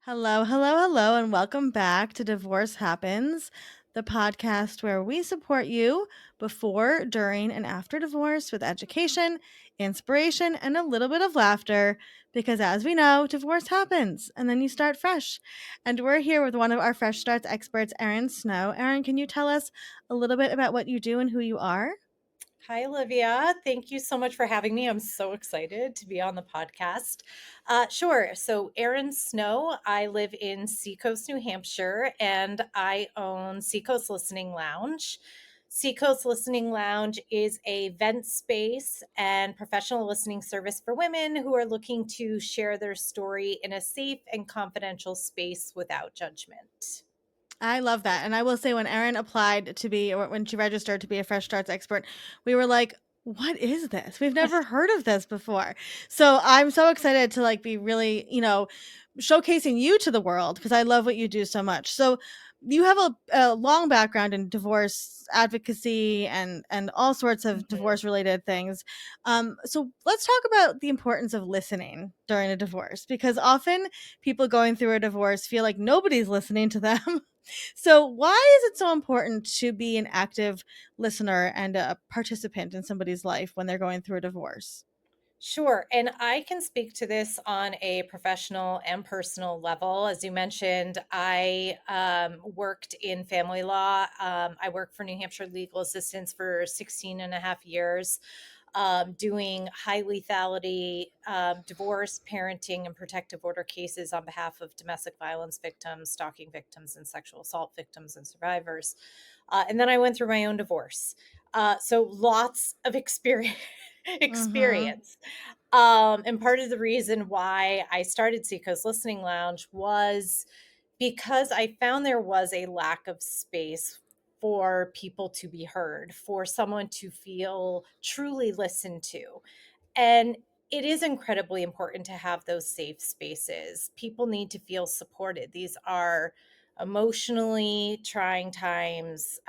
Hello, hello, hello, and welcome back to Divorce Happens, the podcast where we support you before, during, and after divorce with education, inspiration, and a little bit of laughter. Because as we know, divorce happens and then you start fresh. And we're here with one of our Fresh Starts experts, Erin Snow. Erin, can you tell us a little bit about what you do and who you are? Hi, Olivia. Thank you so much for having me. I'm so excited to be on the podcast. Sure. So, Erin Snow, I live in Seacoast, New Hampshire, and I own Seacoast Listening Lounge. Seacoast Listening Lounge is a vent space and professional listening service for women who are looking to share their story in a safe and confidential space without judgment. I love that. And I will say when Erin applied to be or when she registered to be a fresh starts expert, we were like, what is this? We've never heard of this before. So I'm so excited to be really, showcasing you to the world because I love what you do so much. So you have a long background in divorce advocacy and all sorts of Mhm. divorce related things. So let's talk about the importance of listening during a divorce because often people going through a divorce feel like nobody's listening to them. So, why is it so important to be an active listener and a participant in somebody's life when they're going through a divorce? Sure. And I can speak to this on a professional and personal level. As you mentioned, I worked in family law. I worked for New Hampshire legal assistance for 16 and a half years, doing high lethality, divorce, parenting, and protective order cases on behalf of domestic violence victims, stalking victims, and sexual assault victims and survivors. And then I went through my own divorce. So lots of experience. Mhm. experience. And part of the reason why I started Seacoast Listening Lounge was because I found there was a lack of space for people to be heard, for someone to feel truly listened to. And it is incredibly important to have those safe spaces. People need to feel supported. These are emotionally trying times.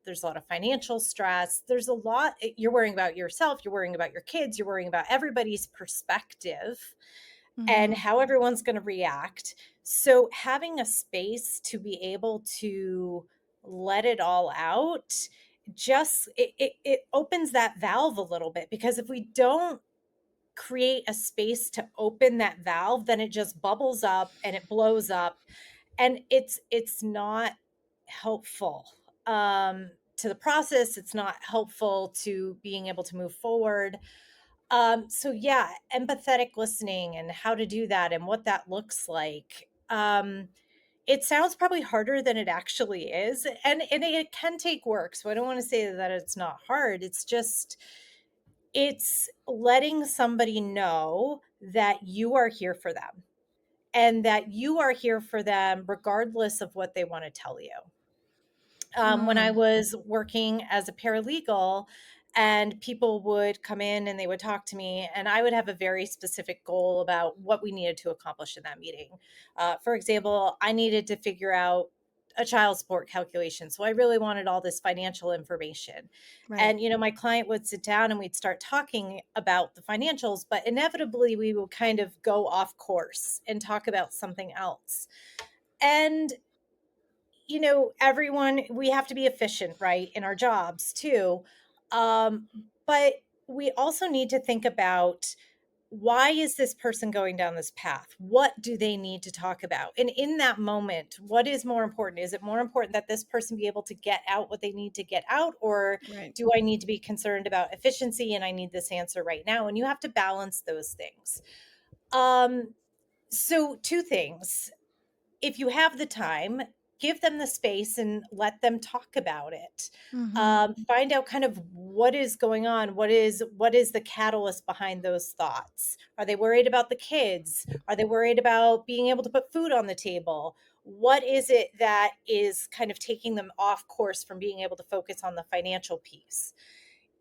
There's a lot of financial stress. There's a lot. You're worrying about yourself, you're worrying about your kids, you're worrying about everybody's perspective and Mhm. how everyone's going to react. So, having a space to be able to let it all out just it opens that valve a little bit, because if we don't create a space to open that valve, then it just bubbles up and it blows up, and it's not helpful to the process. It's not helpful to being able to move forward. So yeah, empathetic listening and how to do that and what that looks like. It sounds probably harder than it actually is, and it can take work. So I don't want to say that it's not hard. It's just it's letting somebody know that you are here for them and that you are here for them regardless of what they want to tell you. When I Mm. was working as a paralegal, and people would come in and they would talk to me, and I would have a very specific goal about what we needed to accomplish in that meeting. For example, I needed to figure out a child support calculation. So I really wanted all this financial information. Right. And, my client would sit down and we'd start talking about the financials, but inevitably we would kind of go off course and talk about something else. And everyone, we have to be efficient, right, in our jobs too. Um, but we also need to think about, why is this person going down this path? What do they need to talk about? And in that moment, what is more important? Is it more important that this person be able to get out what they need to get out? Or Right. do I need to be concerned about efficiency and I need this answer right now? And you have to balance those things. Um, so, two things: if you have the time, give them the space and let them talk about it. Mhm. Find out kind of what is going on. What is the catalyst behind those thoughts? Are they worried about the kids? Are they worried about being able to put food on the table? What is it that is kind of taking them off course from being able to focus on the financial piece?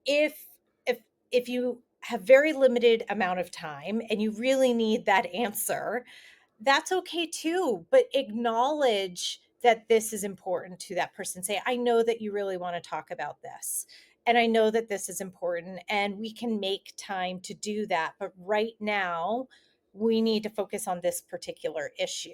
If if if you have very limited amount of time and you really need that answer, that's okay too, but acknowledge that this is important to that person. Say, I know that you really want to talk about this. And I know that this is important, and we can make time to do that. But right now, we need to focus on this particular issue.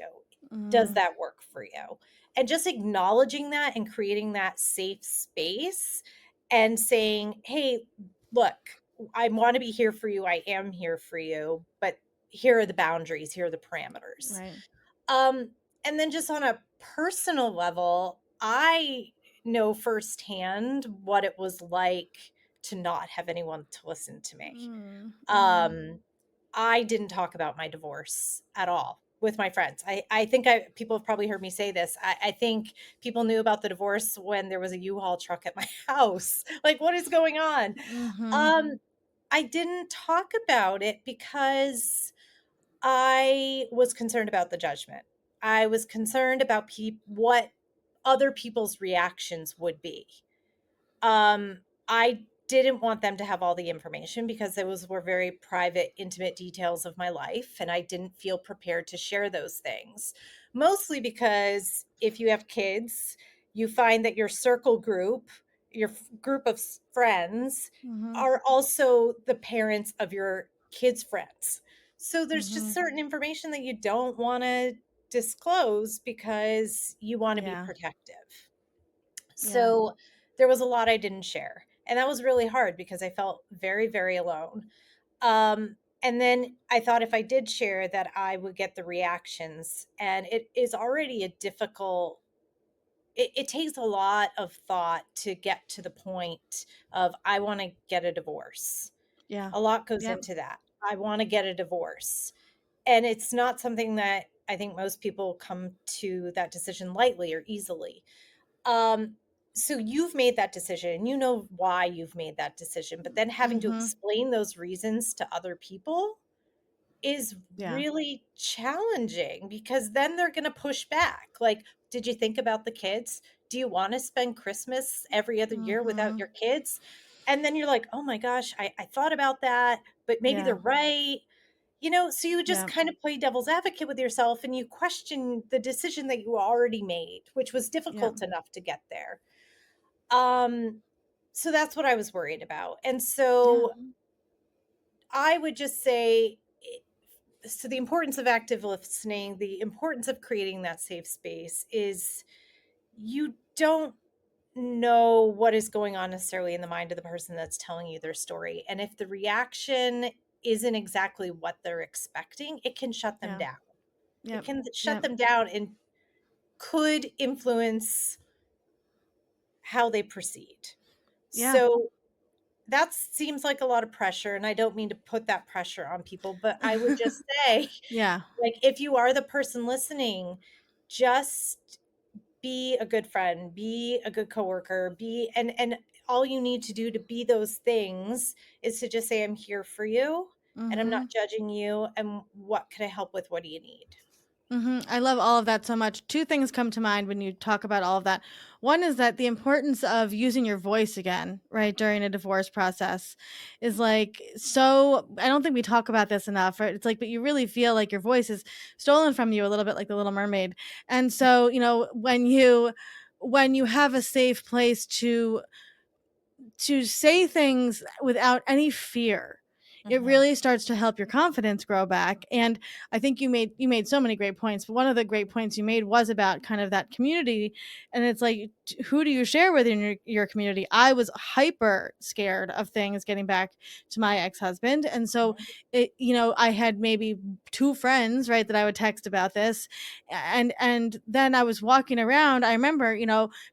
Does Mm, that work for you? And just acknowledging that and creating that safe space and saying, "Hey, look, I wanna be here for you, I am here for you, but here are the boundaries, here are the parameters." right. Um, and then just on a personal level, I know firsthand what it was like to not have anyone to listen to me. Mm, mhm, Um, I didn't talk about my divorce at all with my friends. I think I people have probably heard me say this. I think people knew about the divorce when there was a U-Haul truck at my house. Like, what is going on? mhm, Um, I didn't talk about it because I was concerned about the judgment. I was concerned about what other people's reactions would be. I didn't want them to have all the information because those were very private, intimate details of my life, and I didn't feel prepared to share those things. Mostly because if you have kids, you find that your circle group, your group of friends, mhm, are also the parents of your kids' friends. So there's just mhm. certain information that you don't want to disclose because you want to be Yeah, protective. yeah, So there was a lot I didn't share. And that was really hard because I felt very, very alone. And then I thought if I did share that I would get the reactions. And it is already a difficult, it takes a lot of thought to get to the point of I want to get a divorce. yeah. A lot goes Yep. into that. I want to get a divorce. And it's not something that I think most people come to that decision lightly or easily. Um, so you've made that decision and you know why you've made that decision, but then having to Mhm. explain those reasons to other people is Yeah. really challenging because then they're going to push back. Like, did you think about the kids? Do you want to spend Christmas every other year without Mhm. your kids? And then you're like, oh my gosh, I thought about that, but maybe they're Yeah. right. So you just Yeah. kind of play devil's advocate with yourself and you question the decision that you already made, which was Yeah. difficult enough to get there. Um, so that's what I was worried about. And Yeah. so I would just say, so the importance of active listening, the importance of creating that safe space is you don't know what is going on necessarily in the mind of the person that's telling you their story. And if the reaction isn't exactly what they're expecting, it can shut them Yeah. down. It Yep. can shut Yep. them down and could influence how they proceed. Yeah. So that seems like a lot of pressure, and I don't mean to put that pressure on people, but I would just say, Yeah. like, if you are the person listening, just be a good friend, be a good coworker, be and all you need to do to be those things is to just say, "I'm here for you, and I'm not Mhm. judging you, and what can I help with? What do you need?" I love all of that so much. Two things come to mind when you talk about all of that. One is that the importance of using your voice again, right, during a divorce process is like so. I don't think we talk about this enough, right? It's like, but you really feel like your voice is stolen from you a little bit like the Little Mermaid. And so, when you have a safe place to say things without any fear, it Mhm. really starts to help your confidence grow back. And I think you made so many great points, but one of the great points you made was about kind of that community. And it's like, who do you share with in your community? I was hyper scared of things getting back to my ex-husband, and so I had maybe two friends, right, that I would text about this. And then I was walking around, I remember,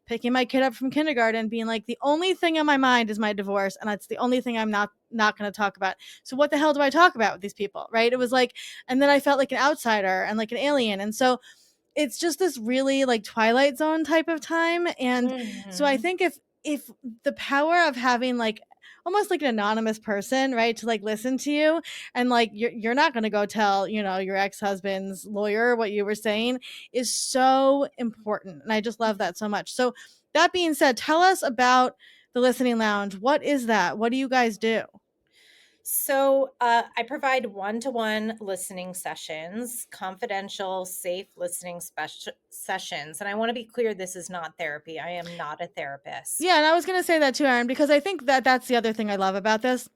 picking my kid up from kindergarten, being like, the only thing on my mind is my divorce, and that's the only thing I'm not going to talk about. So what the hell do I talk about with these people, right? It was like, and then I felt like an outsider and like an alien, and so it's just this really like Twilight Zone type of time. And so I Mhm. think if the power of having like almost like an anonymous person, right, to like listen to you, and like you're not going to go tell, your ex-husband's lawyer what you were saying, is so important. And I just love that so much. So that being said, tell us about the listening lounge. What is that? What do you guys do? So, I provide one-to-one listening sessions, confidential, safe listening sessions. And I want to be clear, this is not therapy. I am not a therapist. Yeah, and I was going to say that too, Aaron, because I think that that's the other thing I love about this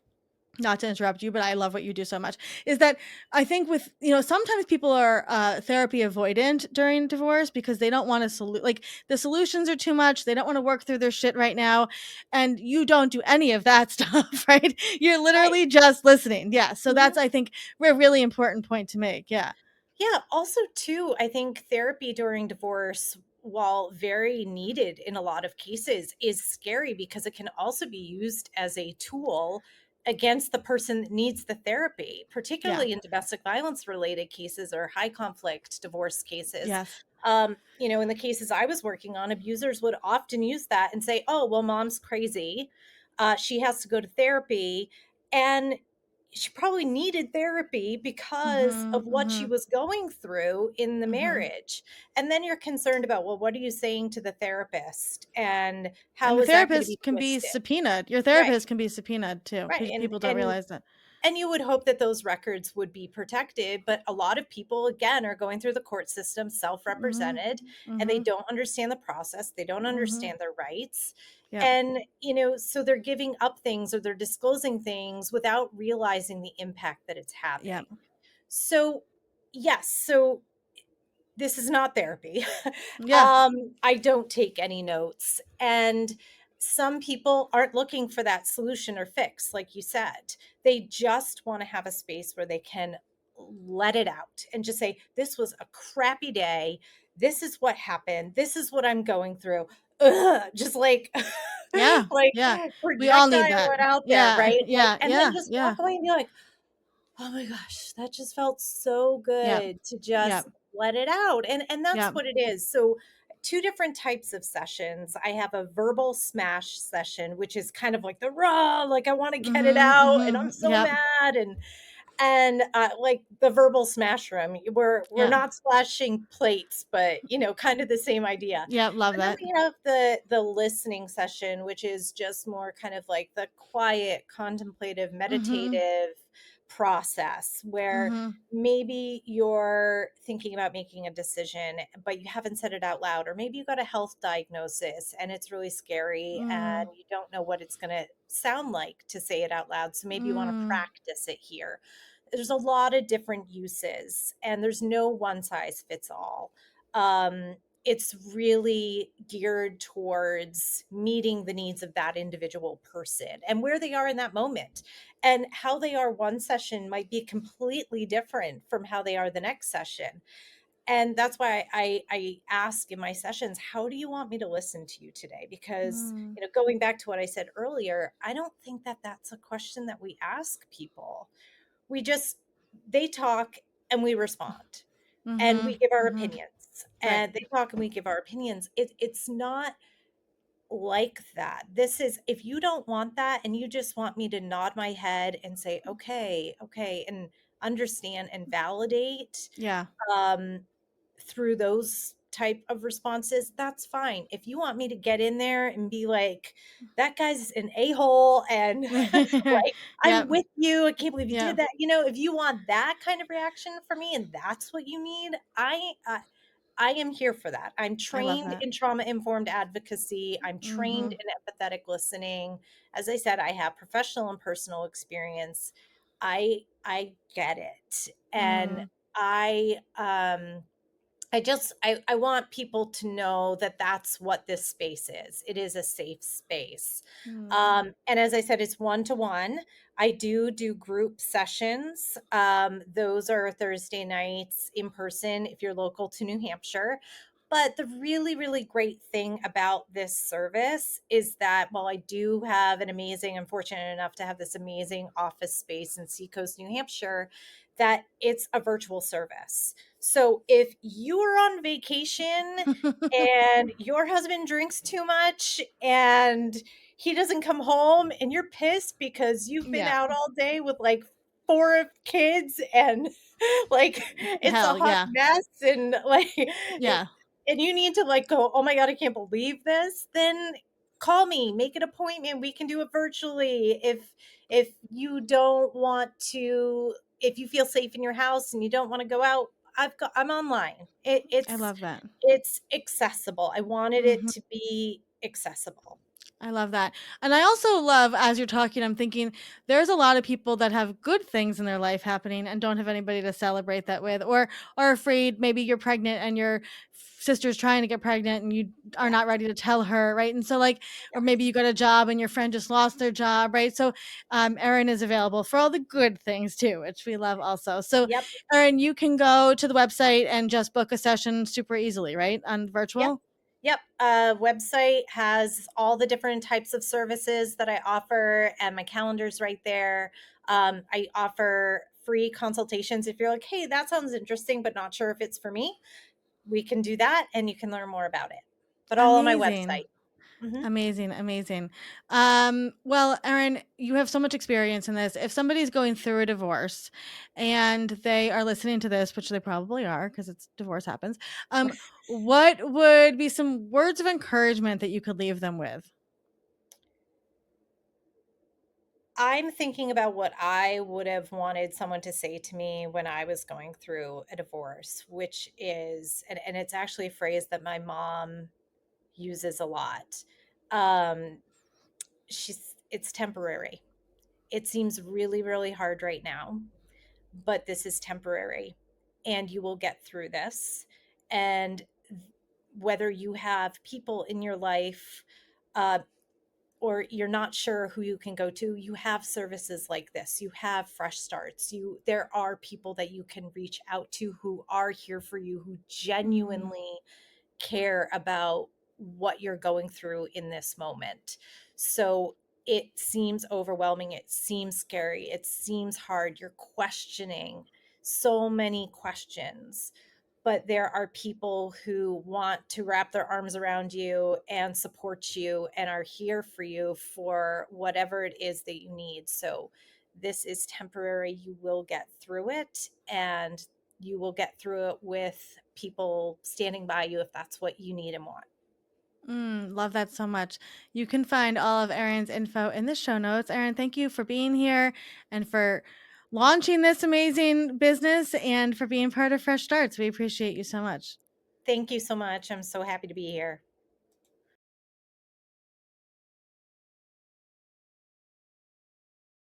not to interrupt you, but I love what you do so much, is that I think with, you know, sometimes people are therapy avoidant during divorce because they don't want to like the solutions are too much. They don't want to work through their shit right now. And you don't do any of that stuff, right? You're Right. literally just listening. Yeah. So that's, Mhm. I think, a really important point to make. Yeah. Yeah, also too, I think therapy during divorce, while very needed in a lot of cases, is scary because it can also be used as a tool against the person that needs the therapy, Yeah. particularly in domestic violence related cases or high conflict divorce cases. Yes. In the cases I was working on, abusers would often use that and say, "Oh, well, mom's crazy. She has to go to therapy." And she probably needed therapy because Mm-hmm. of what she Mm-hmm. was going through in the Mm-hmm. marriage. And then you're concerned about, well, what are you saying to the therapist? And And how the is that going to be therapist can be twisted? subpoenaed. Your Right, therapist can be subpoenaed too. right. And People don't and realize that. and you would hope that those records would be protected, but a lot of people, again, are going through the court system Mm-hmm. self-represented, and they Mm-hmm. don't understand the process. They don't Mm-hmm. understand their rights. Yep. And, so they're giving up things or they're disclosing things without realizing the impact that it's Yep. having. So, yes, so this is not therapy. Yeah. I don't take any notes. And some people aren't looking for that solution or fix, like you said. They just want to have a space where they can let it out and just say, this was a crappy day. This is what happened. This is what I'm going through. Ugh, just like, Yeah, like yeah. We all projectile need that. it out there, Yeah, right? Like, yeah, and then yeah, just yeah, walk away and be like, oh my gosh, that just felt so yep, good to yep, just let it out. And that's yep. what it is. So two different types of sessions. I have a verbal smash session, which is kind of like the raw, like I want to get it Mhm, out and I'm mhm, so yep, mad and like the verbal smash room. We're yep, not splashing plates, but kind of the same idea. yep, love And then that. we have the listening session, which is just more kind of like the quiet, contemplative, Mhm, meditative process where mhm, maybe you're thinking about making a decision, but you haven't said it out loud, or maybe you got a health diagnosis and it's really scary and mm, you don't know what it's going to sound like to say it out loud. So maybe you want to mm, practice it here. There's a lot of different uses, and there's no one size fits all. Um, it's really geared towards meeting the needs of that individual person and where they are in that moment. And how they are one session might be completely different from how they are the next session. And that's why I ask in my sessions, how do you want me to listen to you today? Because, mm, going back to what I said earlier, I don't think that that's a question that we ask people. We just, they talk and we respond and we mhm, give our mhm, opinions, right. and they talk and we give our opinions. It's not like that. This is, if you don't want that and you just want me to nod my head and say, okay, okay, and understand and validate, Yeah. um, through those type of responses, that's fine. If you want me to get in there and be like, that guy's an a-hole and like, I'm Yep, with you, I can't believe you did yep, that. If you want that kind of reaction from me and that's what you need, I am here for that. I'm I love trained that. in trauma informed advocacy. I'm trained Mhm, in empathetic listening. As I said, I have professional and personal experience. I get it. And mm, I want people to know that that's what this space is. It is a safe space. mm, And as I said, it's one to one. I do group sessions. Those are Thursday nights in person if you're local to New Hampshire. But the really, really great thing about this service is that while I do have an amazing, I'm fortunate enough to have this amazing office space in Seacoast, New Hampshire, that it's a virtual service. So if you are on vacation and your husband drinks too much and he doesn't come home and you're pissed because you've been yeah. out all day with like four kids and like it's a Hell, hot yeah, mess and like it, yeah. and you need to like go, oh my God, I can't believe this, then call me, make an appointment. We can do it virtually. If you don't want to, if you feel safe in your house and you don't want to go out, I'm online. I love that. It's accessible. I wanted it Mhm. to be accessible. I love that. And I also love, as you're talking, I'm thinking there's a lot of people that have good things in their life happening and don't have anybody to celebrate that with, or are afraid maybe you're pregnant and your sister's trying to get pregnant and you are Yeah, not ready to tell her, right? And so, like, or yeah, maybe you got a job and your friend just lost their job, right? So, Erin is available for all the good things too, which we love also. So, yep, Erin, you can go to the website and just book a session super easily, right? On yep. virtual. Yep. Website has all the different types of services that I offer, and my calendar's right there. I offer free consultations. If you're like, hey, that sounds interesting, but not sure if it's for me, we can do that and you can learn more about it. But all on my Amazing. website. Hmm. Amazing, amazing. Well, Erin, you have so much experience in this. If somebody's going through a divorce and they are listening to this, which they probably are because it's divorce happens, what would be some words of encouragement that you could leave them with? I'm thinking about what I would have wanted someone to say to me when I was going through a divorce, which is, and it's actually a phrase that my mom uses a lot. Um, it's temporary. It seems really, really hard right now, but this is temporary and you will get through this. And whether you have people in your life, uh, or you're not sure who you can go to, you have services like this. You have fresh starts. There are people that you can reach out to who are here for you, who Mm, genuinely care about what you're going through in this moment. So it seems overwhelming. It seems scary. It seems hard. You're questioning so many questions, but there are people who want to wrap their arms around you and support you and are here for you for whatever it is that you need. So this is temporary. You will get through it, and you will get through it with people standing by you if that's what you need and want. love that so much. You can find all of Erin's info in the show notes. Erin, thank you for being here and for launching this amazing business and for being part of Fresh Starts. We appreciate you so much. Thank you so much. I'm so happy to be here.